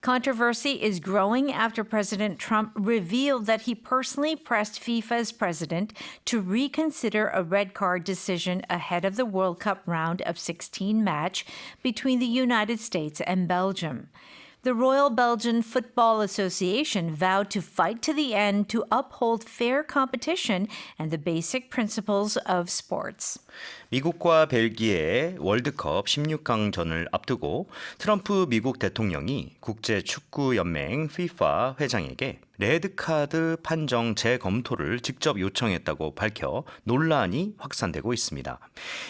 Controversy is growing after President Trump revealed that he personally pressed FIFA's president to reconsider a red card decision ahead of the World Cup round of 16 match between the United States and Belgium. The Royal Belgian Football Association vowed to fight to the end to uphold fair competition and the basic principles of sports. 미국과 벨기에 월드컵 16강전을 앞두고 트럼프 미국 대통령이 국제축구연맹 FIFA 회장에게 레드카드 판정 재검토를 직접 요청했다고 밝혀 논란이 확산되고 있습니다.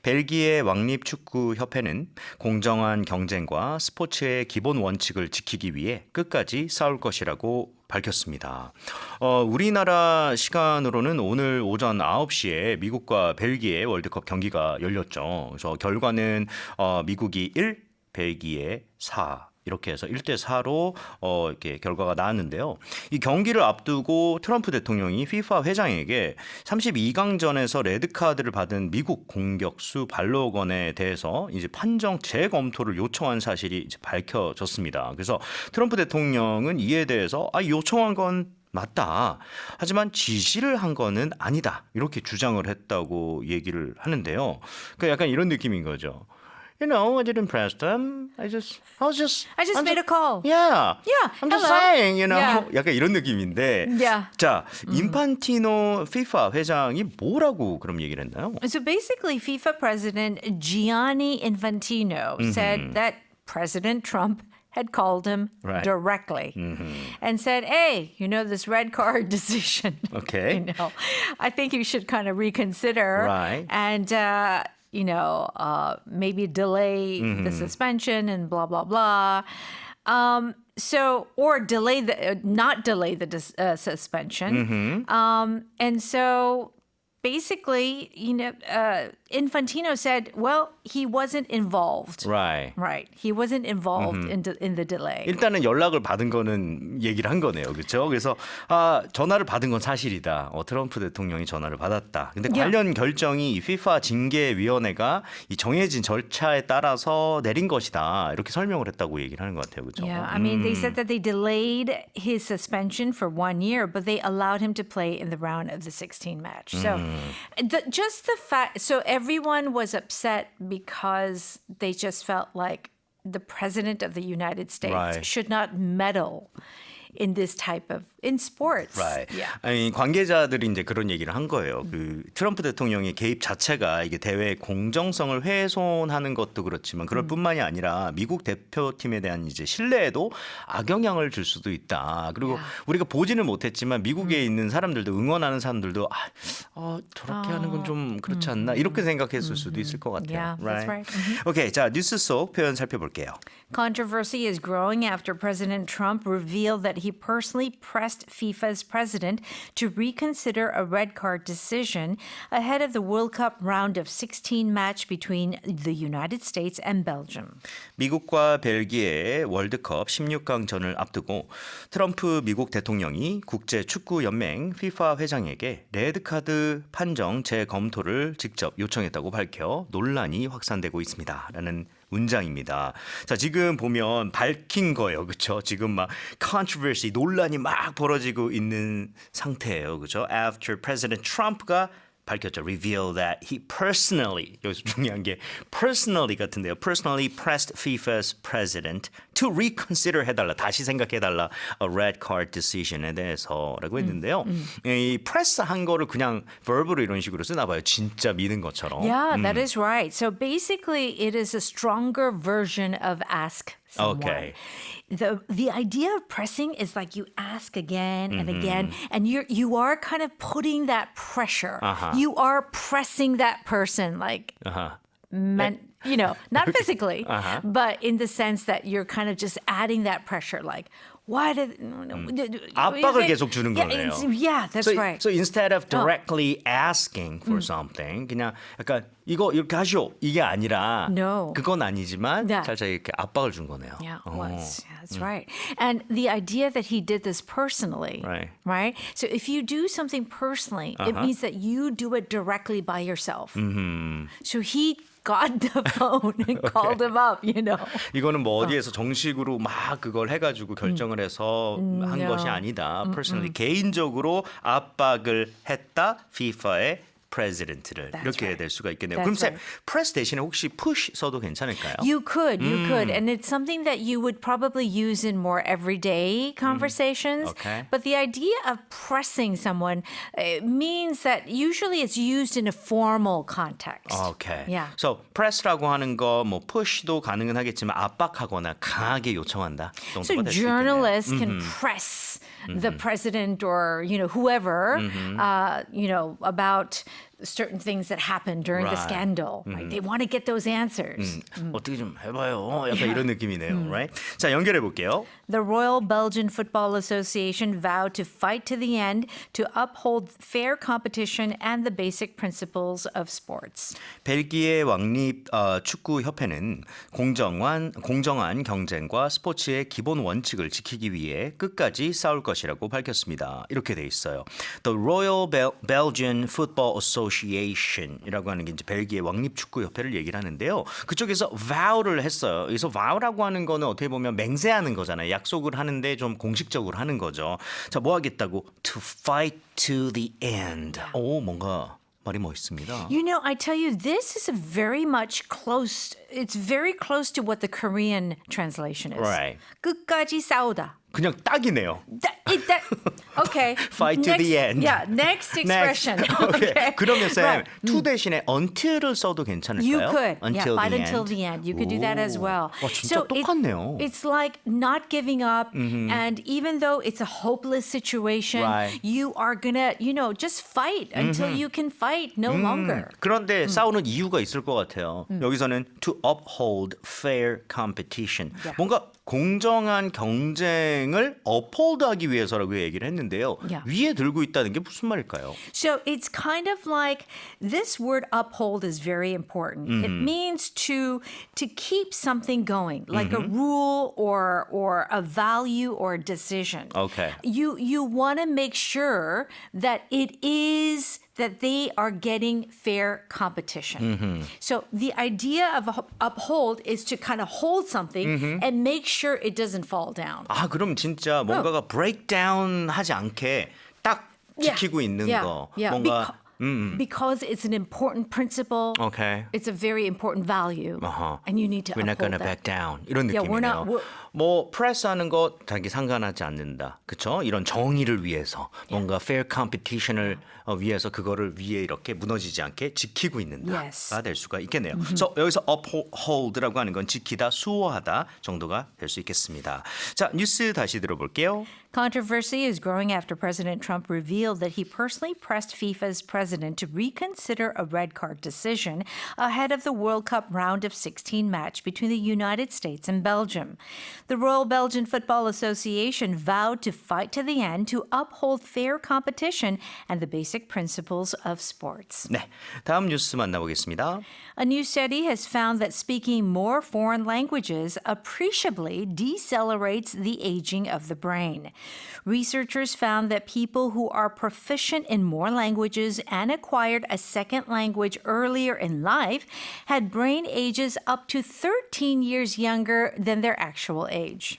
벨기에 왕립축구협회는 공정한 경쟁과 스포츠의 기본 원칙을 지키기 위해 끝까지 싸울 것이라고 밝혔습니다. 우리나라 시간으로는 오늘 오전 9시에 미국과 벨기에 월드컵 경기가 열렸죠. 그래서 결과는 미국이 1, 벨기에 4. 이렇게 해서 1대4로 이렇게 결과가 나왔는데요. 이 경기를 앞두고 트럼프 대통령이 FIFA 회장에게 32강전에서 레드카드를 받은 미국 공격수 발로건에 대해서 이제 판정 재검토를 요청한 사실이 이제 밝혀졌습니다. 그래서 트럼프 대통령은 이에 대해서 요청한 건 맞다. 하지만 지시를 한 거는 아니다. 이렇게 주장을 했다고 얘기를 하는데요. 그러니까 약간 이런 느낌인 거죠. You know, I didn't press them. I just made a call. Yeah. Yeah. I'm just hello. saying, you know. Yeah. 약간 이런 느낌인데. Yeah. 자, 인판티노 FIFA 회장이 뭐라고 그럼 얘기를 했나요? So basically, FIFA President Gianni Infantino said that President Trump had called him directly and said, hey, you know, this red card decision, Okay. you know, I think you should kind of reconsider Right. and, maybe delay the suspension and blah, blah, blah. Or not delay the suspension. And so basically, Infantino said, well, he wasn't involved. Right. Right. He wasn't involved in the delay. 일단은 연락을 받은 거는 얘기를 한 거네요. 그렇죠? 그래서 전화를 받은 건 사실이다. 트럼프 대통령이 전화를 받았다. 근데 관련 결정이 이 FIFA 징계위원회가 이 정해진 절차에 따라서 내린 것이다. 이렇게 설명을 했다고 얘기를 하는 것 같아요. 그렇죠? Yeah, I mean, they said that they delayed his suspension for 1 year, but they allowed him to play in the round of the 16 match. So just the fact, so everyone was upset because they just felt like the president of the United States should not meddle in this type of in sports. Right. Yeah. 아니, 관계자들이 이제 그런 얘기를 한 거예요. 그 트럼프 대통령의 개입 자체가 이게 대회의 공정성을 훼손하는 것도 그렇지만 그럴 뿐만이 아니라 미국 대표팀에 대한 이제 신뢰에도 악영향을 줄 수도 있다. 그리고 우리가 보지는 못했지만 미국에 있는 사람들도 응원하는 사람들도 저렇게 하는 건 좀 그렇지 않나 이렇게 생각했을 수도 있을 것 같아요. Yeah, that's right. 오케이, 자 뉴스 속 표현 살펴볼게요. Controversy is growing after President Trump revealed that he personally pressed FIFA's president to reconsider a red card decision ahead of the World Cup round of 16 match between the United States and Belgium. 미국과 벨기에 월드컵 16강전을 앞두고 트럼프 미국 대통령이 국제축구연맹 FIFA 회장에게 레드카드 판정 재검토를 직접 요청했다고 밝혀 논란이 확산되고 있습니다. 라는 문장입니다. 자, 지금 보면 밝힌 거예요. 그렇죠? 지금 막 controversy, 논란이 막 벌어지고 있는 상태예요. 그렇죠? After President Trump가 밝혔죠. Reveal that he personally, 여기서 중요한 게 personally 같은데요. Personally pressed FIFA's president to reconsider 해달라. 다시 생각해달라. A red card decision에 대해서라고 했는데요. 이 press 한 거를 그냥 verb로 이런 식으로 쓰나 봐요. 진짜 믿은 것처럼. Yeah, that is right. So basically, it is a stronger version of ask someone. Okay. The idea of pressing is like you ask again and again, and you are kind of putting that pressure. You are pressing that person, like not physically, but in the sense that you're kind of just adding that pressure, like. Why did 압박을 계속 주는 거네요. Yeah, that's right. So instead of directly asking for something, 그냥 약간 이거 이렇게 하시오 이게 아니라 No. 그건 아니지만 Yeah. 살짝 이렇게 압박을 준 거네요. Yeah, it was. Yeah, that's right. And the idea that he did this personally, right? So if you do something personally, it means that you do it directly by yourself. So he got the phone and called him up, you know. 이거는 뭐 어디에서 정식으로 막 그걸 해가지고 결정을 해서 한 no. 것이 아니다. Personally 개인적으로 압박을 했다. FIFA의 프레지던트를 That's 이렇게 right. 될 수가 있겠네요. That's 그럼 쌤, right. press 대신에 혹시 push 써도 괜찮을까요? You could, and it's something that you would probably use in more everyday conversations. Okay. But the idea of pressing someone means that usually it's used in a formal context. Okay. Yeah. So press라고 하는 거 뭐 push도 가능은 하겠지만 압박하거나 강하게 요청한다 So 정도가 될 수 있겠네요. journalists can press the president or whoever, about certain things that happened during the Right. scandal. Right? They want to get those answers. 어떻게 좀 해봐요. 약간 이런 느낌이네요. Right? 자 연결해 볼게요. The Royal Belgian Football Association vowed to fight to the end to uphold fair competition and the basic principles of sports. 벨기에 왕립 축구 협회는 공정한 경쟁과 스포츠의 기본 원칙을 지키기 위해 끝까지 싸울 것이라고 밝혔습니다. 이렇게 돼 있어요. The Royal Belgian Football Association이라고 하는 게 이제 벨기에 왕립 축구 협회를 얘기를 하는데요. 그쪽에서 vow를 했어요. 그래서 vow라고 하는 거는 어떻게 보면 맹세하는 거잖아요. 약속을 하는데 좀 공식적으로 하는 거죠. 자, 뭐 하겠다고? To fight to the end. 오, 뭔가 말이 멋있습니다. You know, I tell you, this is it's very close to what the Korean translation is. Right. 끝까지 싸우다. 그냥 딱이네요. Okay. Fight to the end. Yeah, next expression. Okay. 그러면 쌤, Right. to 대신에 until을 써도 괜찮을까요? You could. Until fight the until end. the end. You could do that as well. 와, 진짜 똑같네요. It's like not giving up. And even though it's a hopeless situation, Right. you are going to, just fight until you can fight no longer. 그런데 싸우는 이유가 있을 것 같아요. 여기서는 to uphold fair competition. Yeah. 뭔가 공정한 경쟁을 uphold하기 위해서라고 얘기를 했는데요. Yeah. 위에 들고 있다는 게 무슨 말일까요? So it's kind of like this word uphold is very important. It means to keep something going, like a rule or a value or a decision. Okay. You want to make sure that that they are getting fair competition. So the idea of uphold is to kind of hold something and make sure it doesn't fall down. 아, 그럼 진짜 뭔가가 breakdown 하지 않게 딱 지키고 있는 거. 뭔가 Because it's an important principle. Okay. It's a very important value. And you need to We're not uphold gonna that. back down. 이런 Yeah, 느낌이네요. 뭐 press 하는 거 자기 상관하지 않는다. 그렇죠? 이런 정의를 위해서 뭔가 fair competition을 위해서 그거를 위에 이렇게 무너지지 않게 지키고 있는다가 Yes. 될 수가 있겠네요. 그래서 여기서 uphold라고 하는 건 지키다, 수호하다 정도가 될 수 있겠습니다. 자, 뉴스 다시 들어볼게요. Controversy is growing after President Trump revealed that he personally pressed FIFA's president to reconsider a red card decision ahead of the World Cup round of 16 match between the United States and Belgium. The Royal Belgian Football Association vowed to fight to the end to uphold fair competition and the basic principles of sports. 네, 다음 뉴스 만나보겠습니다. A new study has found that speaking more foreign languages appreciably decelerates the aging of the brain. Researchers found that people who are proficient in more languages and acquired a second language earlier in life had brain ages up to 13 years younger than their actual age.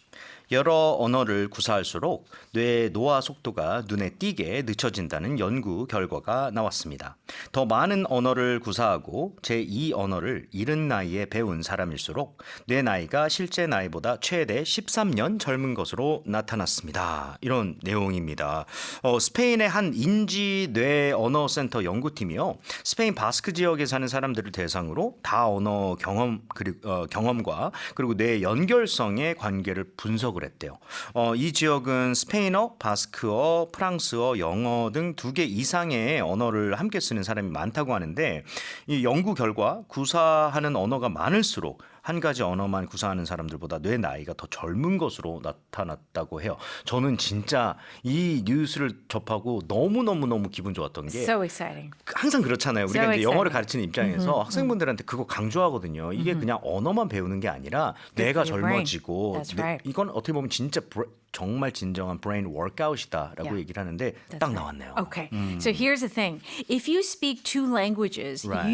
여러 언어를 구사할수록 뇌의 노화 속도가 눈에 띄게 늦춰진다는 연구 결과가 나왔습니다. 더 많은 언어를 구사하고 제2 언어를 이른 나이에 배운 사람일수록 뇌 나이가 실제 나이보다 최대 13년 젊은 것으로 나타났습니다. 이런 내용입니다. 스페인의 한 인지 뇌 언어 센터 연구팀이요. 스페인 바스크 지역에 사는 사람들을 대상으로 다언어 경험과 그리고 뇌 연결성의 관계를 분석을 했대요. 이 지역은 스페인어, 바스크어, 프랑스어, 영어 등 2개 이상의 언어를 함께 쓰는 사람이 많다고 하는데 이 연구 결과 구사하는 언어가 많을수록 한 가지 언어만 구사하는 사람들보다 뇌 나이가 더 젊은 것으로 나타났다고 해요. 저는 진짜 이 뉴스를 접하고 너무너무 기분 좋았던 게 So exciting. 항상 그렇잖아요. 우리가 So 이제 영어를 exciting. 가르치는 입장에서 학생분들한테 그거 강조하거든요. 이게 그냥 언어만 배우는 게 아니라 뇌가 for your brain. 젊어지고 That's right. 이건 어떻게 보면 진짜 정말 진정한 brain workout이다라고 Yeah. 얘기를 하는데 딱 나왔네요. Okay. So here's the thing. If you speak two languages, Right.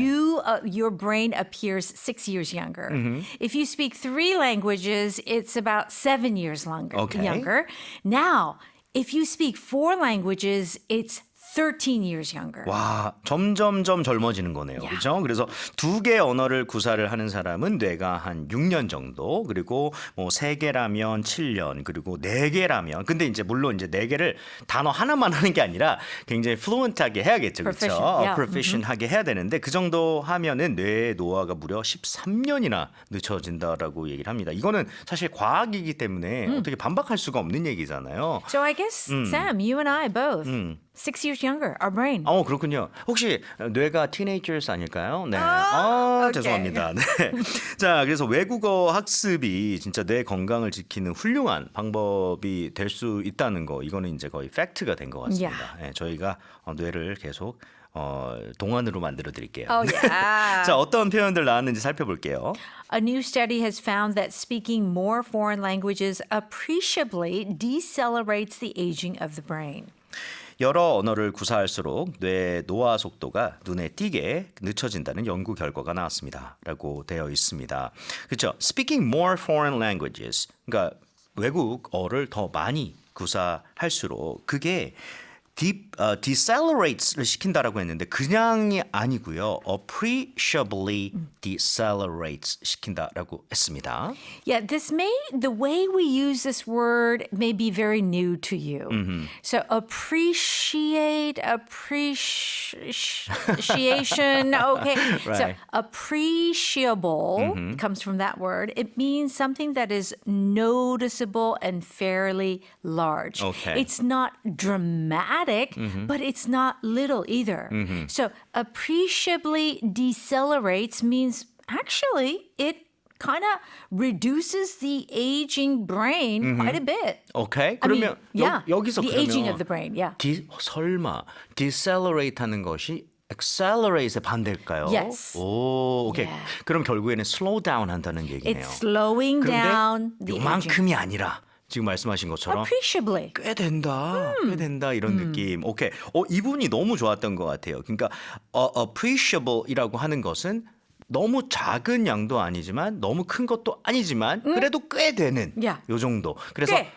your brain appears 6 years younger. If you speak three languages, it's about 7 years Okay. younger. Now, if you speak four languages, it's 13 years younger. 와, 점점점 젊어지는 거네요. 그렇죠? 그래서 두 개 언어를 구사를 하는 사람은 뇌가 한 6년 정도, 그리고 뭐 세 개라면 7년, 그리고 네 개라면 근데 이제 물론 이제 네 개를 단어 하나만 하는 게 아니라 굉장히 fluent하게 해야겠죠. 그렇죠? Proficient, yeah. proficient하게 해야 되는데 그 정도 하면은 뇌의 노화가 무려 13년이나 늦춰진다라고 얘기를 합니다. 이거는 사실 과학이기 때문에 어떻게 반박할 수가 없는 얘기잖아요. So I guess, Sam, you and I both, 6 years younger, our brain. 그렇군요. 혹시 뇌가 teenagers 아닐까요? 네. 오케이. 죄송합니다. 네. 자, 그래서 외국어 학습이 진짜 뇌 건강을 지키는 훌륭한 방법이 될 수 있다는 거. 이거는 이제 거의 팩트가 된 것 같습니다. 네, 저희가 뇌를 계속 동안으로 만들어 드릴게요. Oh, yeah. 자, 어떤 표현들 나왔는지 살펴볼게요. A new study has found that speaking more foreign languages appreciably decelerates the aging of the brain. 여러 언어를 구사할수록 뇌 노화 속도가 눈에 띄게 늦춰진다는 연구 결과가 나왔습니다. 라고 되어 있습니다. 그렇죠? Speaking more foreign languages. 그러니까 외국어를 더 많이 구사할수록 그게 decelerate를 시킨다라고 했는데 그냥이 아니고요. appreciably decelerates 시킨다라고 했습니다. Yeah, the way we use this word may be very new to you. So appreciation, okay. So Right. appreciable comes from that word. It means something that is noticeable and fairly large. Okay. It's not dramatic, but it's not little either. So appreciably decelerates means actually it kind of reduces the aging brain quite a bit. 오케이. I mean, 그러면 yeah, 여기서 the 그러면 aging of the brain, yeah. 설마 decelerate 하는 것이 accelerate의 반대일까요? Yes. 오, 오케이. Yeah. 그럼 결국에는 slow down 한다는 얘기네요. It's slowing down 그런데 the aging. 요만큼이 아니라 지금 말씀하신 것처럼 Appreciably. 꽤 된다 이런 느낌. 오케이. 이분이 너무 좋았던 것 같아요. 그러니까 appreciable이라고 하는 것은 너무 작은 양도 아니지만 너무 큰 것도 아니지만 그래도 꽤 되는 Yeah. 요 정도. 그래서 꽤.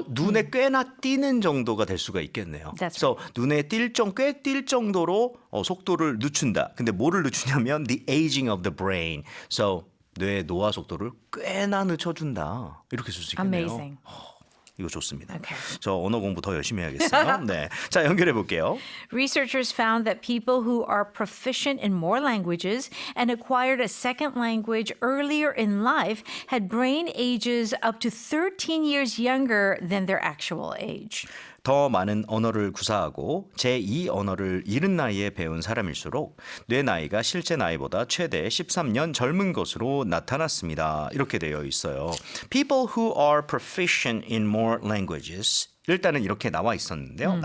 눈에 꽤나 띄는 정도가 될 수가 있겠네요. That's 그래서 눈에 꽤 띌 정도로 속도를 늦춘다. 근데 뭐를 늦추냐면 the aging of the brain. So 뇌의 노화 속도를 꽤나 늦춰준다. 이렇게 쓸 수 있겠네요. Amazing. 이거 좋습니다. Okay. 저 언어 공부 더 열심히 해야겠어요. 네. 자, 연결해 볼게요. Researchers found that people who are proficient in more languages and acquired a second language earlier in life had brain ages up to 13 years younger than their actual age. 더 많은 언어를 구사하고 제2 언어를 이른 나이에 배운 사람일수록 뇌 나이가 실제 나이보다 최대 13년 젊은 것으로 나타났습니다. 이렇게 되어 있어요. People who are proficient in more languages. 일단은 이렇게 나와 있는데요.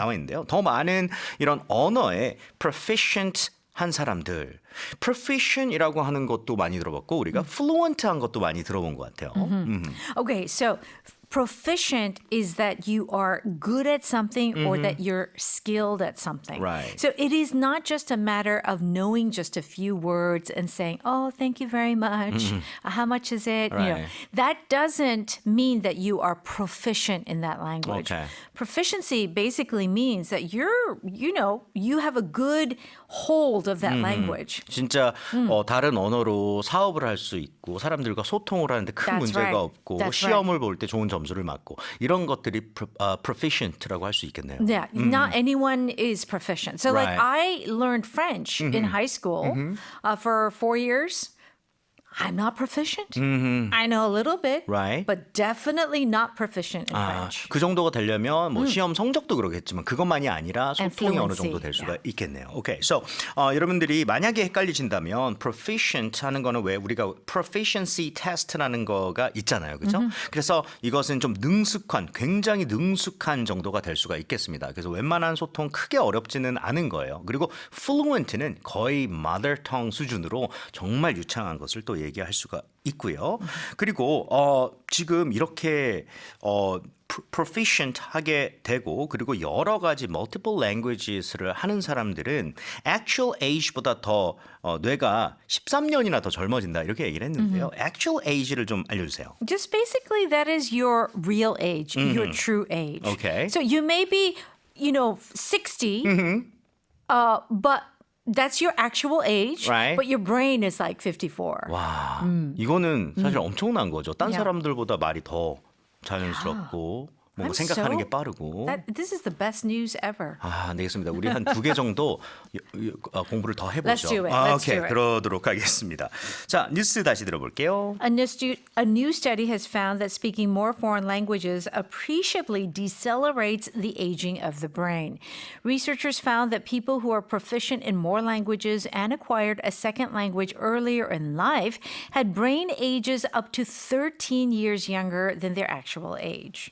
더 많은 이런 언어에 proficient 한 사람들. proficient이라고 하는 것도 많이 들어봤고 우리가 fluent한 것도 많이 들어본 것 같아요. Okay, so proficient is that you are good at something or that you're skilled at something. Right. So it is not just a matter of knowing just a few words and saying, "Oh, thank you very much. How much is it?" You know, Right. that doesn't mean that you are proficient in that language. Okay. Proficiency basically means that you have a good hold of that language. 진짜 다른 언어로 사업을 할 수 있고 사람들과 소통을 하는데 큰 That's 문제가 right. 없고 That's 시험을 볼 때 좋은 점수를 맞고 이런 것들이 proficient라고 할 수 있겠네요. Yeah, not anyone is proficient. So, like, Right. I learned French in high school for 4 years. I'm not proficient. I know a little bit, Right. but definitely not proficient in 아, French. 그 정도가 되려면 뭐 시험 성적도 그러겠지만 그것만이 아니라 And 소통이 어느 fluency, 정도 될 수가 yeah. 있겠네요. 오케이. So, 여러분들이 만약에 헷갈리신다면 proficient 하는 거는 왜 우리가 proficiency test라는 거가 있잖아요. 그렇죠? 그래서 이것은 좀 굉장히 능숙한 정도가 될 수가 있겠습니다. 그래서 웬만한 소통 크게 어렵지는 않은 거예요. 그리고 fluent는 거의 mother tongue 수준으로 정말 유창한 것을 또 얘기할 수가 있고요. 그리고 지금 이렇게 proficient 하게 되고 그리고 여러 가지 multiple languages를 하는 사람들은 actual age보다 더 뇌가 13년이나 더 젊어진다 이렇게 얘기를 했는데요. actual age를 좀 알려주세요. Just basically, that is your real age, your true age. Okay. So you may be, 60, but that's your actual age, Right. but your brain is like 54. 와, 이거는 사실 엄청난 거죠. 딴 Yeah. 사람들보다 말이 더 자연스럽고 뭔가 I'm 생각하는 게 so- 빠르고. This is the best news ever. 아, 안 되겠습니다. 우리 한 2개 정도 공부를 더 해보죠. Let's do it. 아, Let's 오케이, do it. 그러도록 하겠습니다. 자, 뉴스 다시 들어볼게요. A new study has found that speaking more foreign languages appreciably decelerates the aging of the brain. Researchers found that people who are proficient in more languages and acquired a second language earlier in life had brain ages up to 13 years younger than their actual age.